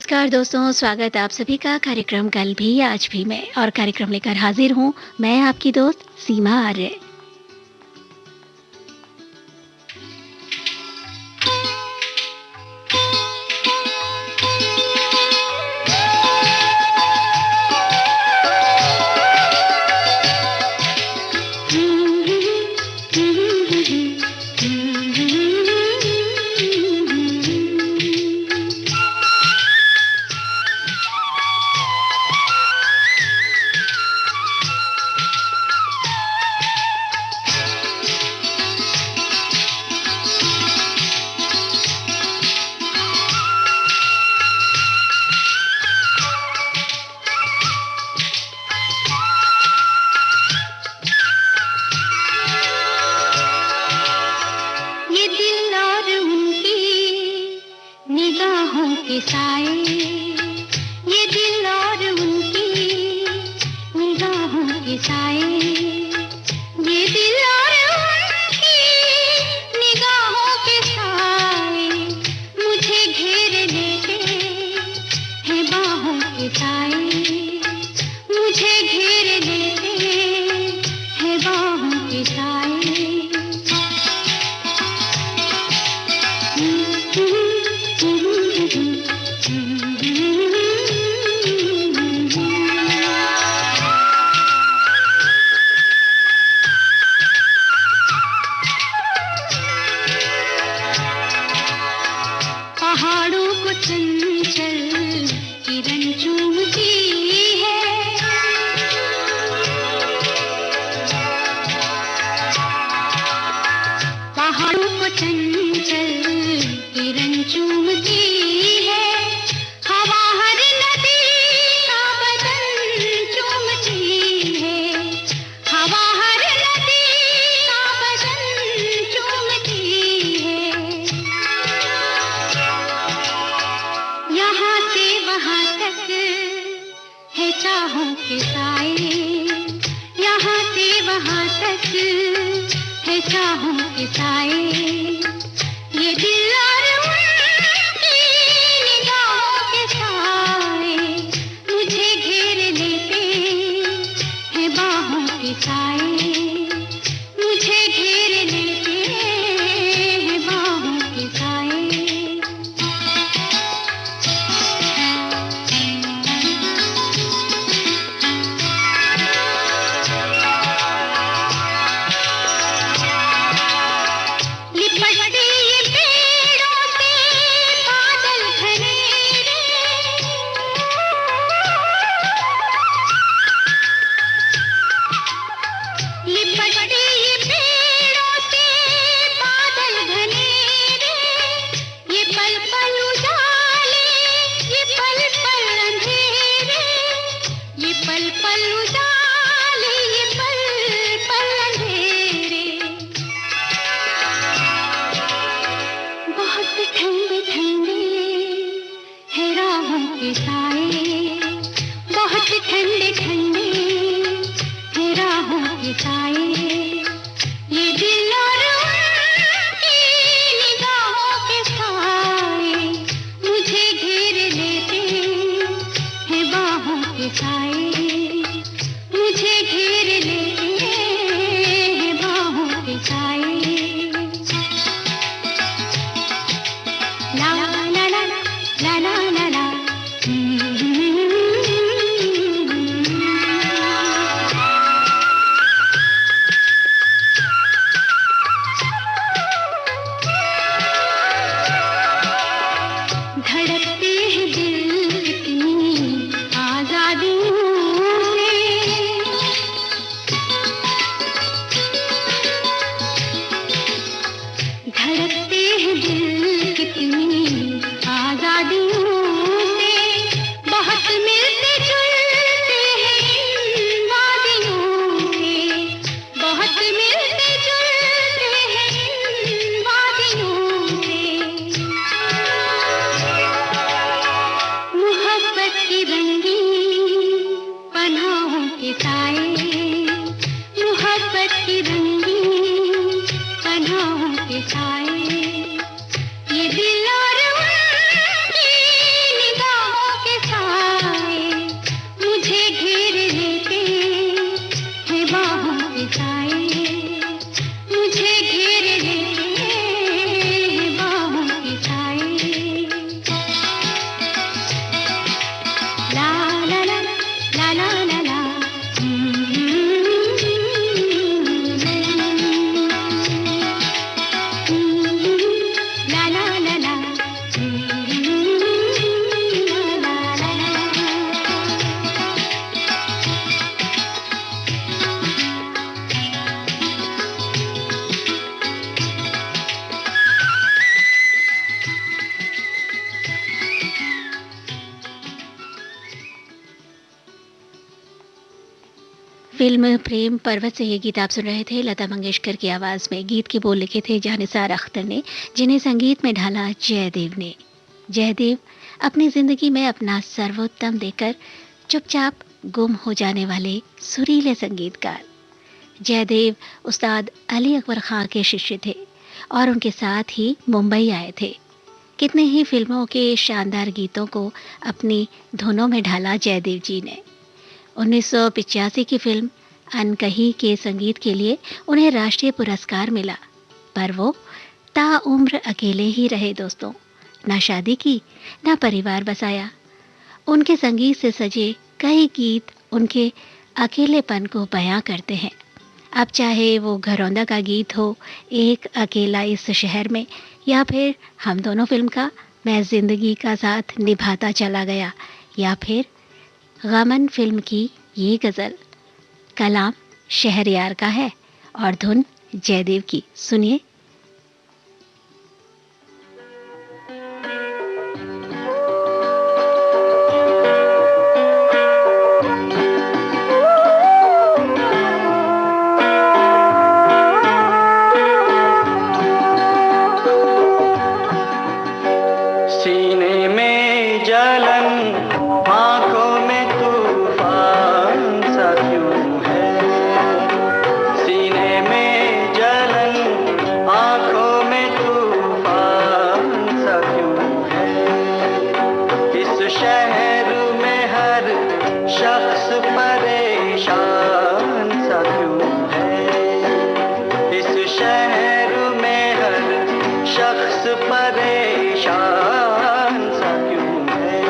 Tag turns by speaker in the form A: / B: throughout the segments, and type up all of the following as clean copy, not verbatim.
A: नमस्कार दोस्तों, स्वागत है आप सभी का कार्यक्रम कल भी आज भी में और कार्यक्रम लेकर हाजिर हूँ मैं आपकी दोस्त सीमा आर्य। फ़िल्म प्रेम पर्वत से ये गीत आप सुन रहे थे लता मंगेशकर की आवाज़ में। गीत के बोल लिखे थे जानिसार अख्तर ने, जिन्हें संगीत में ढाला जयदेव ने। जयदेव अपनी ज़िंदगी में अपना सर्वोत्तम देकर चुपचाप गुम हो जाने वाले सुरीले संगीतकार। जयदेव उस्ताद अली अकबर खां के शिष्य थे और उनके साथ ही मुंबई आए थे। कितने ही फ़िल्मों के शानदार गीतों को अपनी धुनों में ढाला जयदेव जी ने। 1985 की फ़िल्म अनकही के संगीत के लिए उन्हें राष्ट्रीय पुरस्कार मिला, पर वो ताउम्र अकेले ही रहे दोस्तों। ना शादी की, ना परिवार बसाया। उनके संगीत से सजे कई गीत उनके अकेलेपन को बयां करते हैं। अब चाहे वो घरौंदा का गीत हो, एक अकेला इस शहर में, या फिर हम दोनों फ़िल्म का मैं ज़िंदगी का साथ निभाता चला गया, या फिर गमन फ़िल्म की ये गज़ल। कलाम शहरयार का है और धुन जयदेव की। सुनिए।
B: सीने में जलन, आंखों में तूफान सा क्यों है। सीने में जलन, आंखों में तूफान सा क्यों है। इस शहर में हर शख्स परेशान सा क्यों है। इस शहर में हर शख्स परेशान सा क्यों है।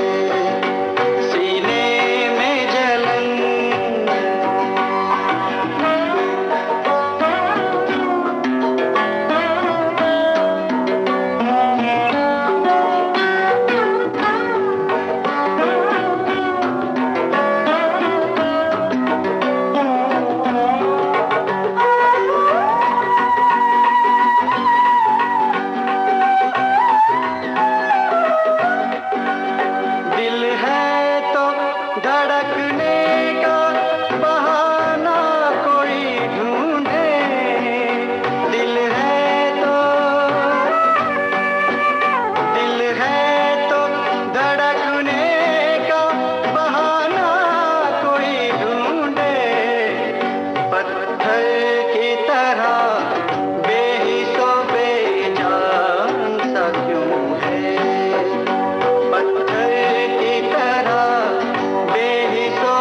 B: सीने में जलन। दिल है तो धड़कने का बहाना कोई ढूंढे। दिल है तो धड़कने का बहाना कोई ढूंढे। पत्थर की तरह बेहिसो बेजान सा क्यों है। पत्थर की तरह बेहिसो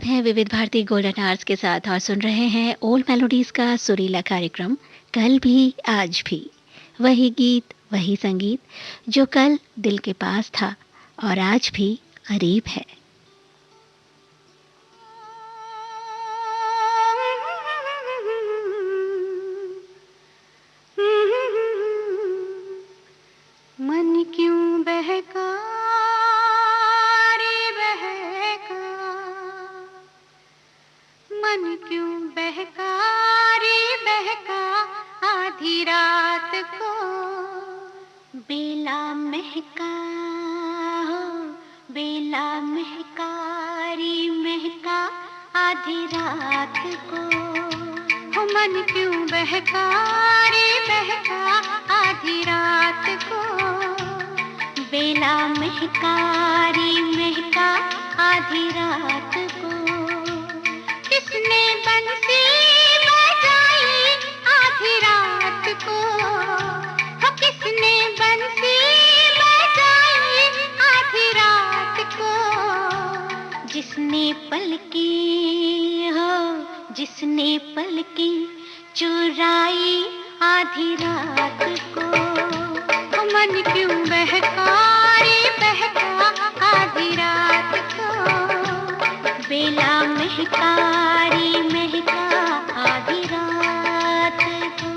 A: आप हैं विविध भारती गोल्डन आवर्स के साथ और सुन रहे हैं ओल्ड मेलोडीज का सुरीला कार्यक्रम कल भी आज भी। वही गीत वही संगीत जो कल दिल के पास था और आज भी करीब है।
C: मन क्यों बहका रे बहका, मन क्यों बहका रे बहका, आधी रात को बेला महका हो, बेला महका रे महका, आधी रात को हो। मन क्यों बहका रे बहका, आधी रात को बेला महका रे महका, आधी रात को। किसने बंसी बजाई आधी रात को, हो किसने बंसी बजाई आधी रात को। जिसने पलकी हो, जिसने पलकी चुराई आधी रात को। मन क्यों बहका रे बहका, आधी रात को बेला महका रे महका, आधी रात को।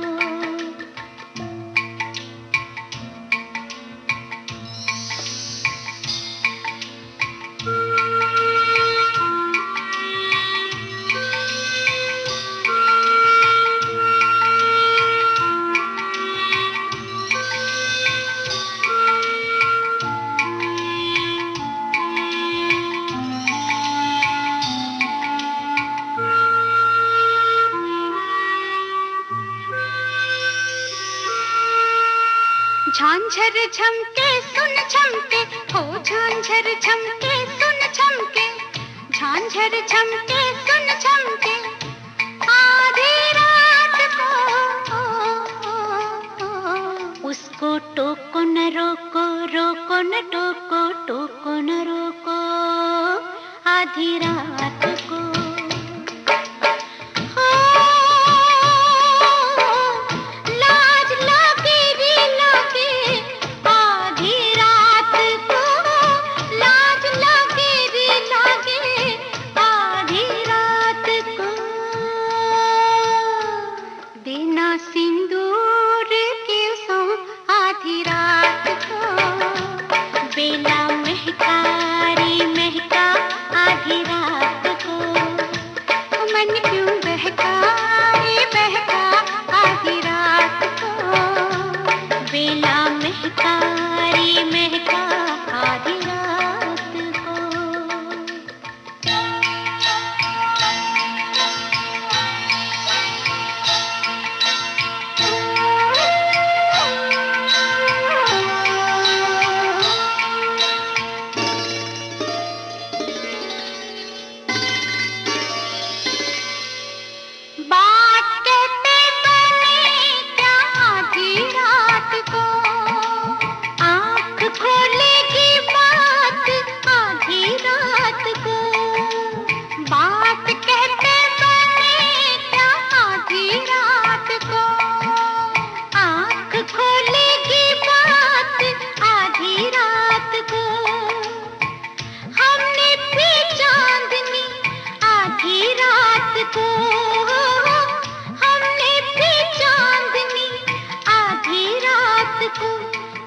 C: झांझर झमके सुन झमके हो, झांझर झमके सुन झमके, झांझर झमके सुन झमके, आधी रात को। उसको टोको न रोको, रोको न टोको, टोको न रोको, आधी रात को। सिंदूर के सो आधी रात को बेला महका रे महका, आधी रात को। मन क्यों बहका रे बहका, आधी रात को बेला महका रे महका, आधी रात को।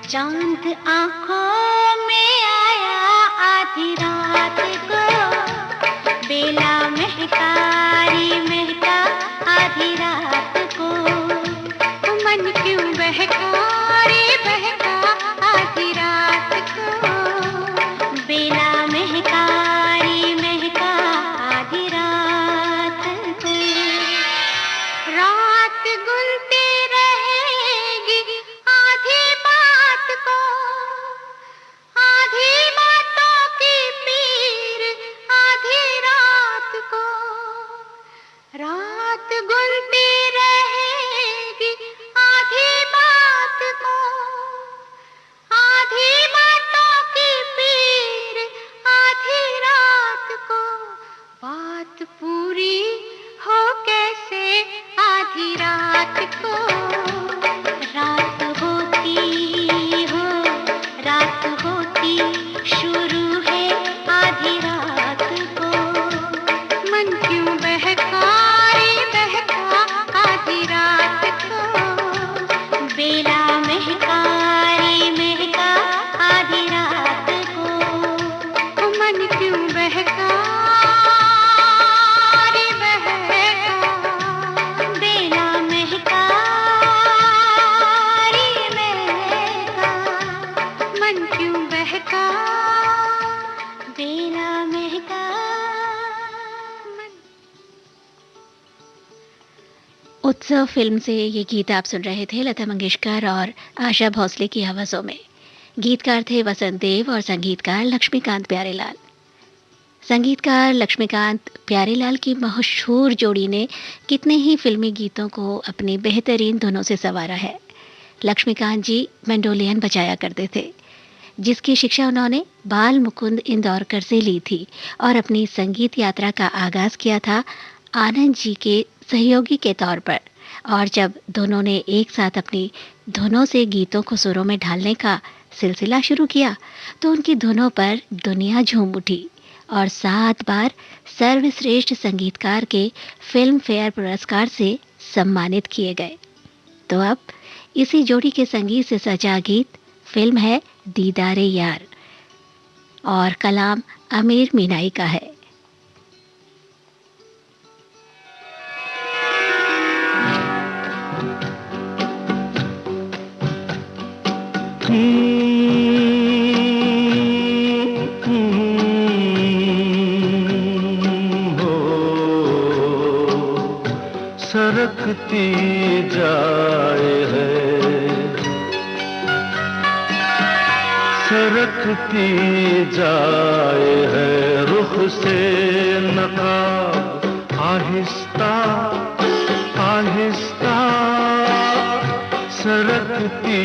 C: चांद आंखों में आया आधी रात को बेला महका रे महका, आधी रात को। मन क्यों बहका रे बहका, आधी रात को बेला महका रे महका, आधी रात को। रात गुलती रहेगी आधी बात को,
A: उत्सव फिल्म से ये गीत आप सुन रहे थे, लता मंगेशकर और आशा भोसले की आवाज़ों में। गीतकार थे वसंत देव और संगीतकार लक्ष्मीकांत प्यारेलाल। संगीतकार लक्ष्मीकांत प्यारेलाल की मशहूर जोड़ी ने कितने ही फिल्मी गीतों को अपनी बेहतरीन धुनों से संवारा है। लक्ष्मीकांत जी मैंडोलियन बजाया करते थे, जिसकी शिक्षा उन्होंने बाल मुकुंद इंदौरकर से ली थी और अपनी संगीत यात्रा का आगाज़ किया था आनंद जी के सहयोगी के तौर पर। और जब दोनों ने एक साथ अपनी धुनों से गीतों को सुरों में ढालने का सिलसिला शुरू किया तो उनकी धुनों पर दुनिया झूम उठी और 7 बार सर्वश्रेष्ठ संगीतकार के फिल्म फेयर पुरस्कार से सम्मानित किए गए। तो अब इसी जोड़ी के संगीत से सजा गीत, फिल्म है दीदारे यार और कलाम आमिर मीनाई का है।
B: सरकती जाए है, सरकती जाए है रुख से नकाब, आहिस्ता आहिस्ता सरकती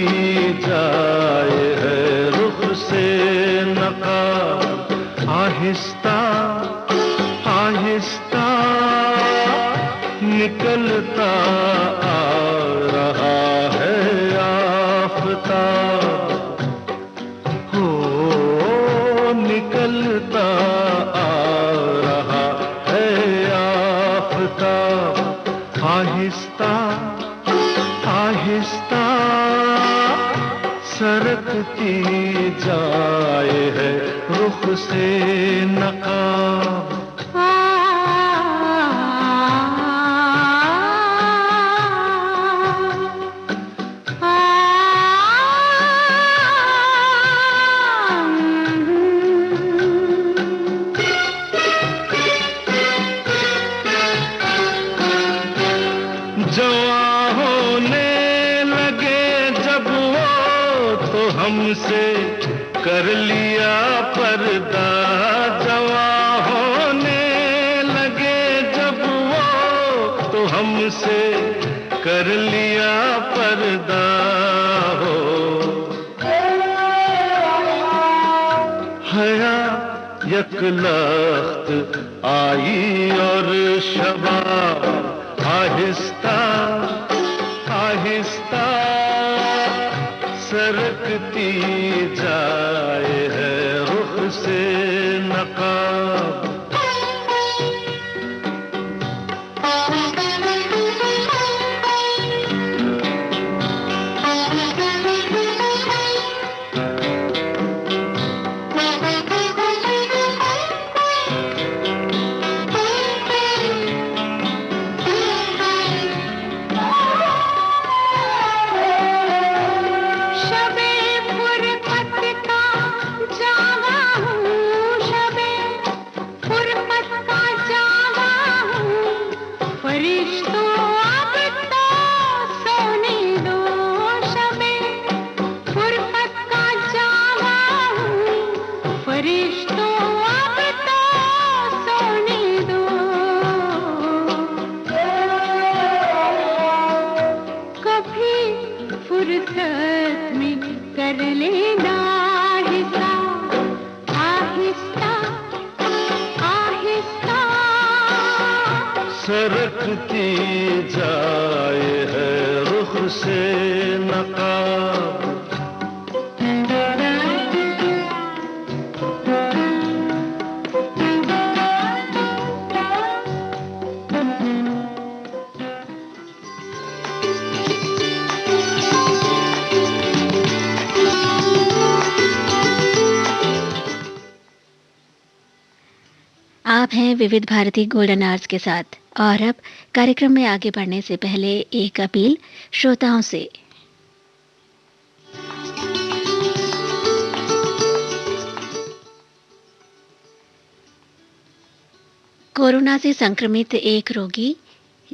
B: जाए है रुख से नकाब, आहिस्ता आहिस्ता निकलता आ रहा है आफताब, हो निकलता आ रहा है आफताब, आहिस्ता आहिस्ता सरकती जाए है रुख से नकाब। हमसे कर लिया पर्दा, जवां होने लगे जब वो तो हमसे कर लिया पर्दा, हो हया यकलख्त आई और शबाब, आहिस्ता आहिस्ता सरकती जाए है रुख से नकाब। सरकती जाए है रुख से नकाब।
A: आप हैं विविध भारती गोल्डन आवर्स के साथ और अब कार्यक्रम में आगे बढ़ने से पहले एक अपील श्रोताओं से। कोरोना से संक्रमित एक रोगी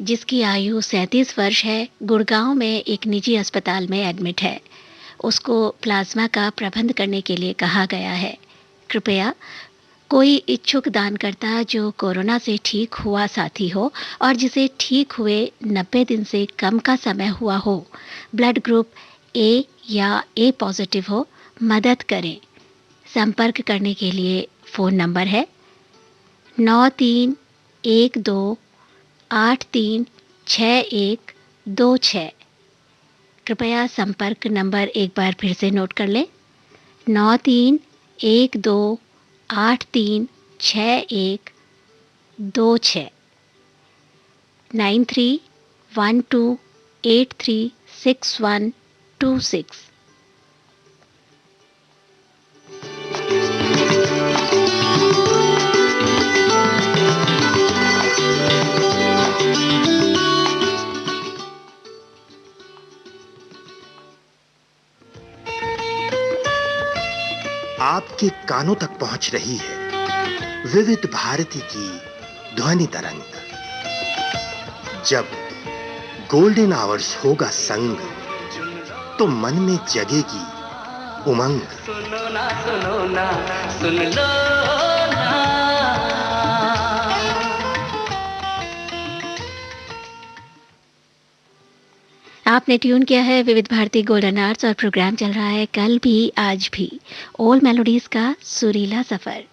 A: जिसकी आयु 37 वर्ष है, गुड़गांव में एक निजी अस्पताल में एडमिट है। उसको प्लाज्मा का प्रबंध करने के लिए कहा गया है। कृपया कोई इच्छुक दानकर्ता जो कोरोना से ठीक हुआ साथी हो और जिसे ठीक हुए 90 दिन से कम का समय हुआ हो, ब्लड ग्रुप ए या ए पॉजिटिव हो, मदद करें। संपर्क करने के लिए फ़ोन नंबर है 9312836126। कृपया संपर्क नंबर एक बार फिर से नोट कर लें, 9312836126, 9312836126।
D: आपके कानों तक पहुंच रही है विविध भारती की ध्वनि तरंग। जब गोल्डन आवर्स होगा संग, तो मन में जगेगी उमंग।
B: सुनो ना सुन लो ना।
A: आपने ट्यून किया है विविध भारती गोल्डन आवर्स और प्रोग्राम चल रहा है कल भी आज भी, ओल्ड मेलोडीज का सुरीला सफर।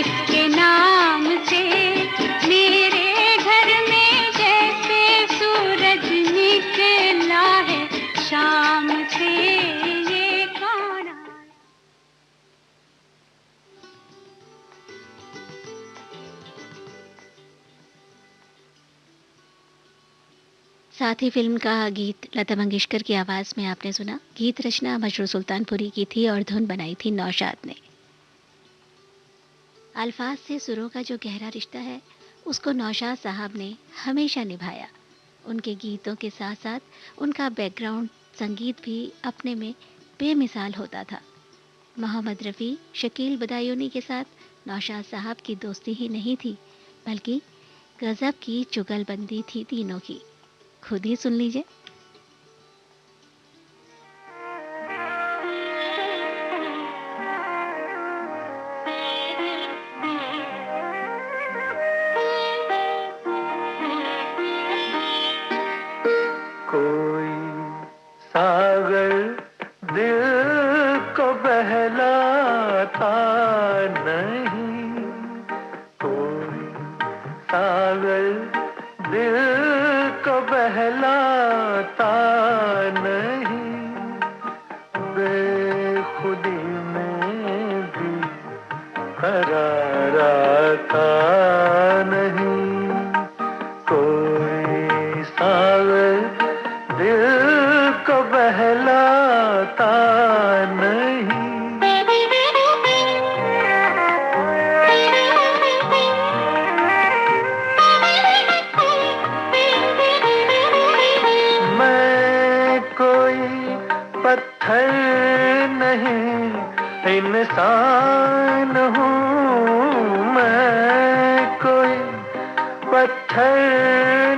C: किसके नाम से मेरे घर में जैसे सूरज निकला है शाम से ये कौन आया।
A: साथ ही फिल्म का गीत लता मंगेशकर की आवाज में आपने सुना। गीत रचना मजरू सुल्तानपुरी की थी और धुन बनाई थी नौशाद ने। अल्फाज से सुरों का जो गहरा रिश्ता है उसको नौशाद साहब ने हमेशा निभाया। उनके गीतों के साथ साथ उनका बैकग्राउंड संगीत भी अपने में बेमिसाल होता था। मोहम्मद रफ़ी, शकील बदायूनी के साथ नौशाद साहब की दोस्ती ही नहीं थी बल्कि गजब की जुगलबंदी थी तीनों की। खुद ही सुन लीजिए।
B: कोई सागर दिल को बहलाता नहीं, कोई सागर दिल को बहलाता नहीं, बेखुदी में भी करार आता नहीं, कोई सागर दिल को बहलाता नहीं। पत्थर नहीं इंसान हूँ, मैं कोई पत्थर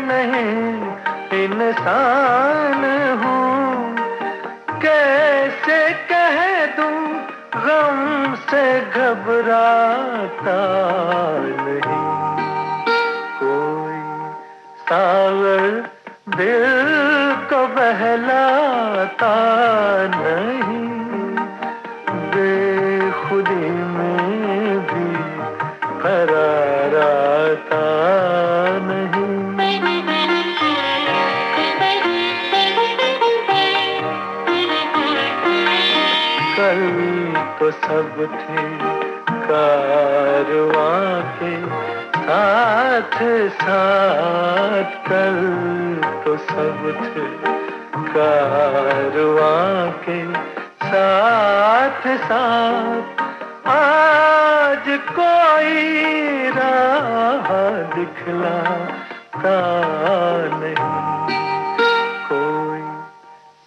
B: नहीं इंसान हूँ, कैसे कह दूँ गम से घबराता नहीं, कोई सागर दिल को बहलाता नहीं, बेखुदी में भी करार आता नहीं। कल तो सब थे कारवां के साथ साथ, कल तो सब थे कारवां के साथ साथ, आज कोई राह दिखलाता नहीं, कोई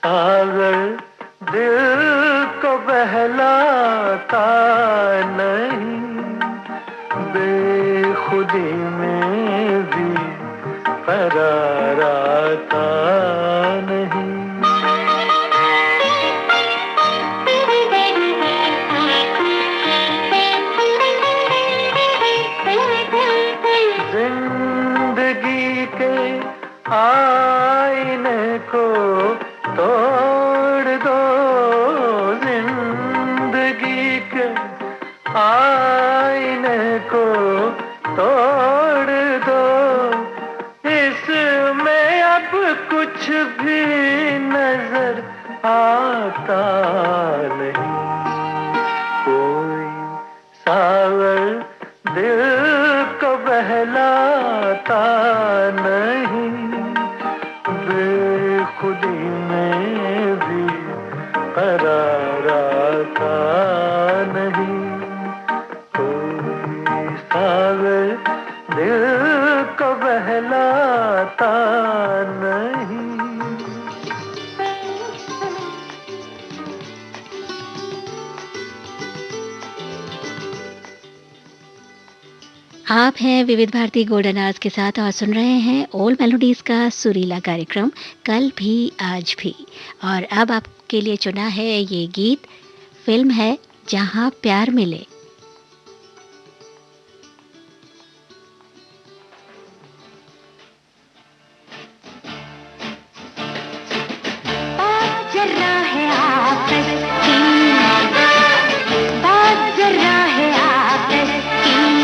B: सागर दिल को बहलाता नहीं, बेखुदी में भी करार आता नहीं। जिंदगी के आईने को तोड़ दो, जिंदगी के आईने को तोड़ दो, इसमें अब कुछ भी नजर आता नहीं, कोई सागर दिल को बहलाता नहीं, बेखुदी में भी करार आता नहीं, कोई सागर दिल को बहलाता नहीं।
A: आप हैं विविध भारती गोल्डन आवर्स के साथ और सुन रहे हैं ओल्ड मेलोडीज का सुरीला कार्यक्रम कल भी आज भी। और अब आपके लिए चुना है ये गीत, फिल्म है जहां प्यार मिले।
C: बात जरा है आपस की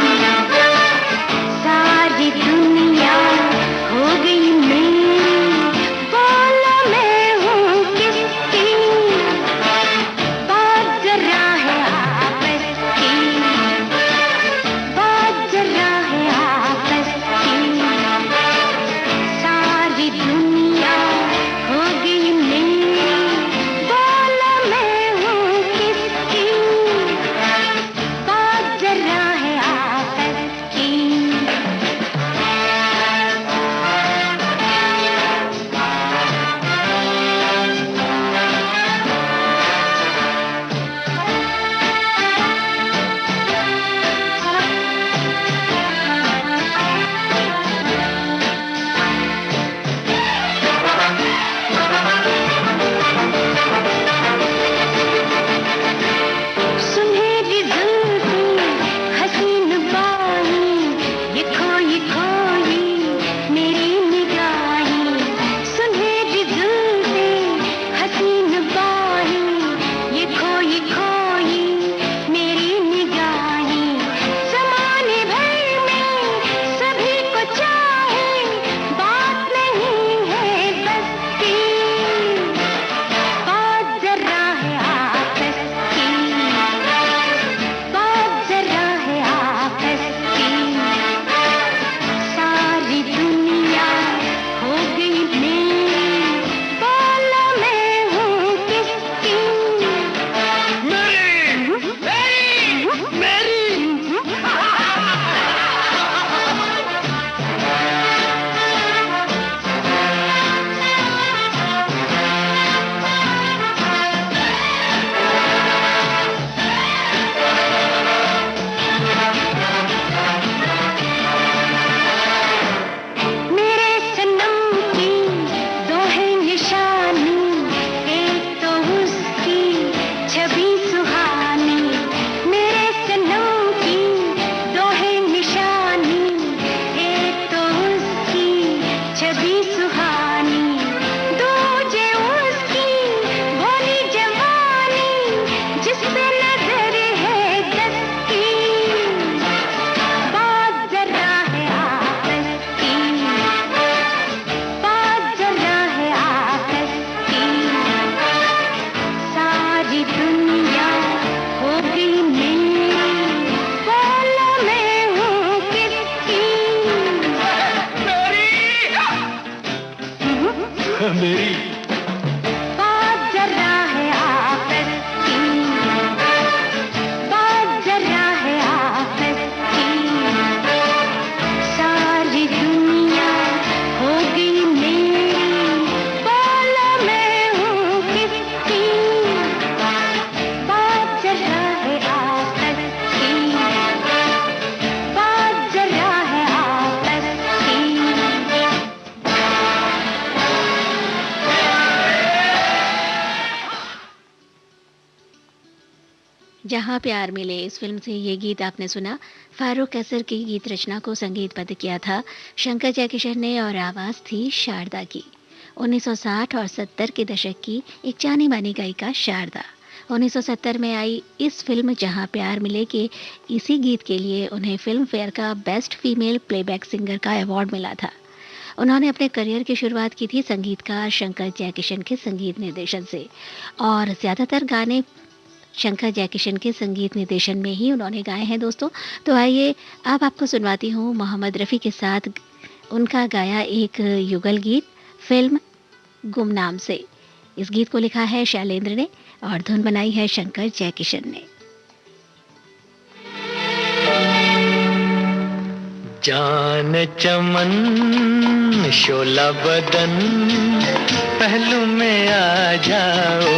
A: जहाँ प्यार मिले, इस फिल्म से ये गीत आपने सुना। फारूक असर की गीत रचना को संगीतबद्ध किया था शंकर जयकिशन ने और आवाज़ थी शारदा की। 1960 और 70 के दशक की एक जानी मानी गायिका शारदा। 1970 में आई इस फिल्म जहाँ प्यार मिले के इसी गीत के लिए उन्हें फिल्म फेयर का बेस्ट फीमेल प्लेबैक सिंगर का अवार्ड मिला था। उन्होंने अपने करियर की शुरुआत की थी संगीतकार शंकर जयकिशन के संगीत निर्देशन से और ज़्यादातर गाने शंकर जयकिशन के संगीत निर्देशन में ही उन्होंने गाए हैं दोस्तों। तो आइए अब आपको सुनवाती हूँ मोहम्मद रफ़ी के साथ उनका गाया एक युगल गीत फिल्म गुमनाम से। इस गीत को लिखा है शैलेंद्र ने और धुन बनाई है शंकर जयकिशन ने।
B: जान चमन शोला बदन पहलू में आ जाओ,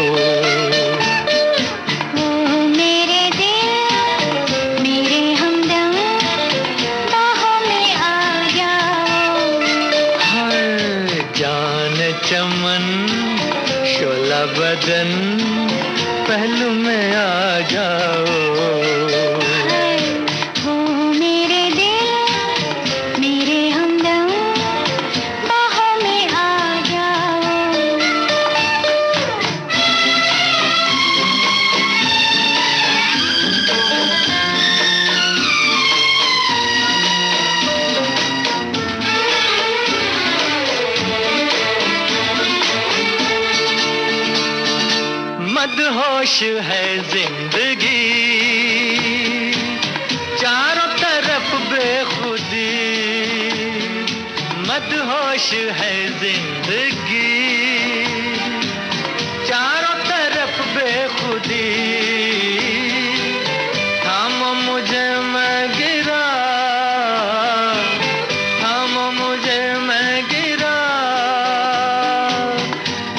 C: मेरे दिल मेरे हमदम बाहों में आ जाओ।
B: हर जान चमन शोला बदन पहलू में आ जाओ। मदहोश है जिंदगी चारों तरफ बेखुदी, मदहोश है जिंदगी चारों तरफ बेखुदी। थामो मुझे मैं गिरा, थामो मुझे मैं गिरा,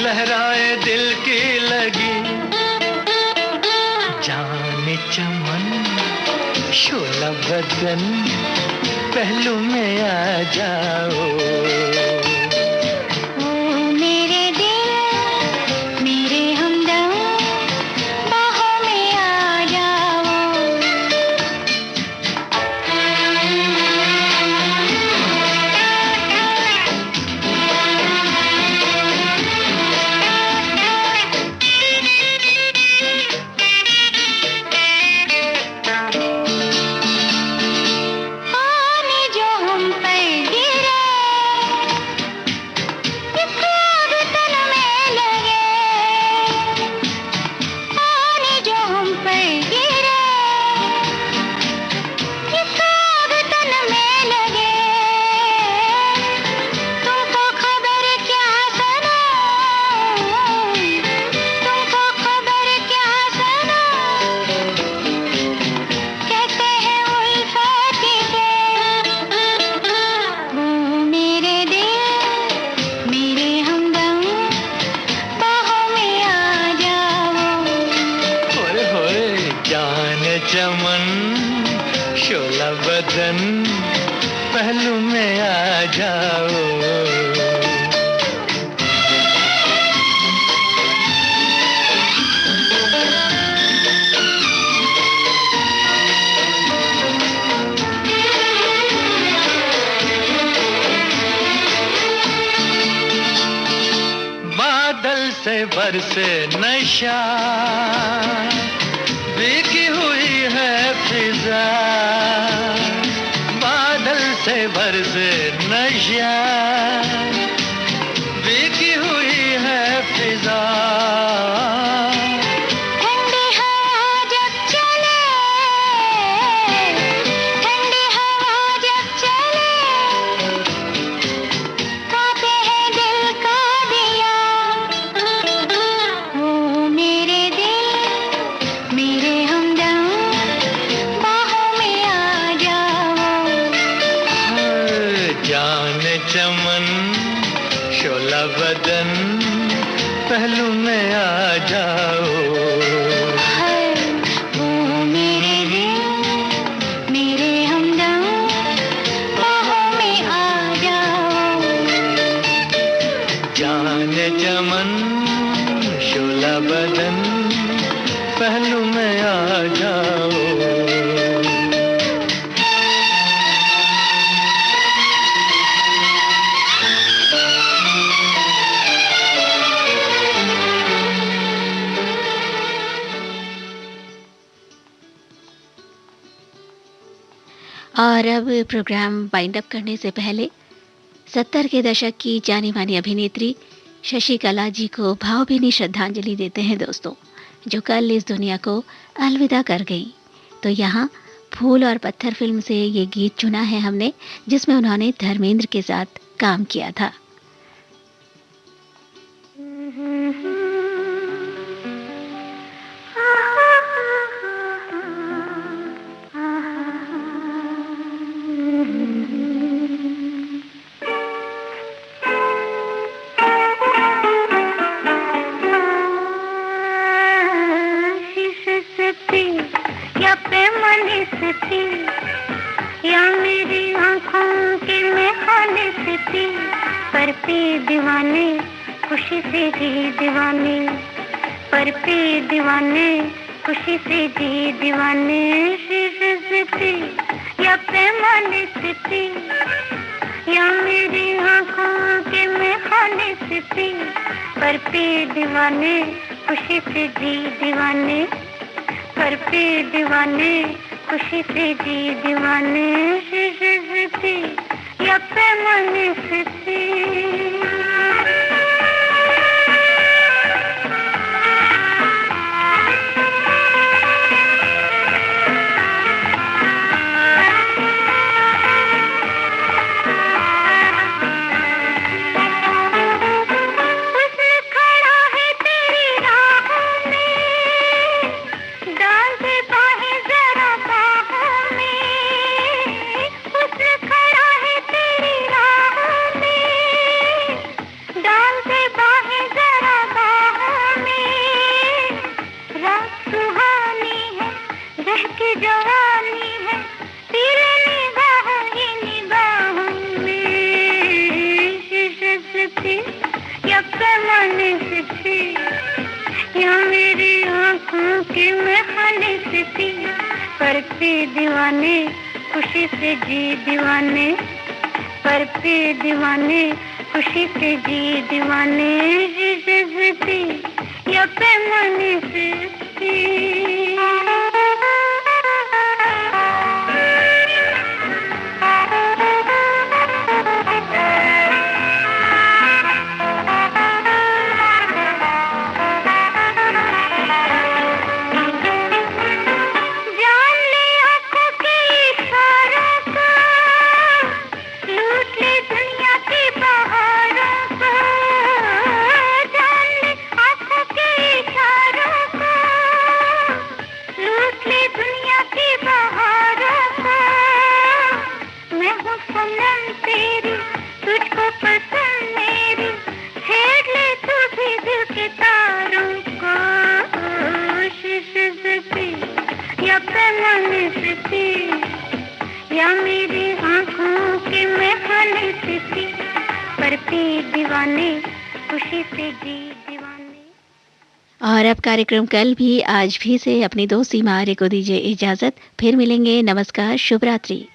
B: लहराए दिल की लगी। जाने चमन शोला बदन पहलू में आ जाओ,
C: मेरे दिल मेरे हमदम बाहों में आ जाओ।
B: चमन शोला बदन पहलू में आ जाओ। बादल से बरसे नशा, भीगी हुई है फिजा, बादल से बरसे नशा, भीगी हुई है फिजा।
C: ठंडी हवा जब चले, ठंडी हवा जब चले, कांपे हैं दिल का दिया। ओ मेरे दिल मेरे हमदम बाहों में आ जाओ।
B: जाने चमन शोला बदन पहलू में आ जाओ।
C: ओ मेरे दिल मेरे हमदम बाहों में आ जाओ।
B: जाने चमन शोला बदन पहलू में आ जाओ।
A: और अब प्रोग्राम वाइंड अप करने से पहले 70 के दशक की जानी मानी अभिनेत्री शशिकला जी को भावभीनी श्रद्धांजलि देते हैं दोस्तों, जो कल इस दुनिया को अलविदा कर गई। तो यहाँ फूल और पत्थर फिल्म से ये गीत चुना है हमने, जिसमें उन्होंने धर्मेंद्र के साथ काम किया था।
C: या मेरी आँखों के में खाने से थी, पर पे दीवाने खुशी से जी दीवाने, पर पे दीवाने खुशी से जी दीवाने। शीशे से थी या पैमाने से थी, या मेरी आँखों के में खाने से थी, पर पे दीवाने खुशी से जी दीवाने, पर पे दीवाने खुशी से जी दीवाने। शीशे से थी या पैमाने से थी। पर पे दीवाने खुशी से जी दीवाने, पर पे दीवाने खुशी से जी दीवाने। शीशे से थी या पैमाने से थी। या मेरी आँखों के में खाने से थी, पर पे दीवाने खुशी से जी दीवाने।
A: और अब कार्यक्रम कल भी आज भी से अपनी दोस्त सीमा आर्य को दीजिए इजाजत। फिर मिलेंगे। नमस्कार, शुभ रात्रि।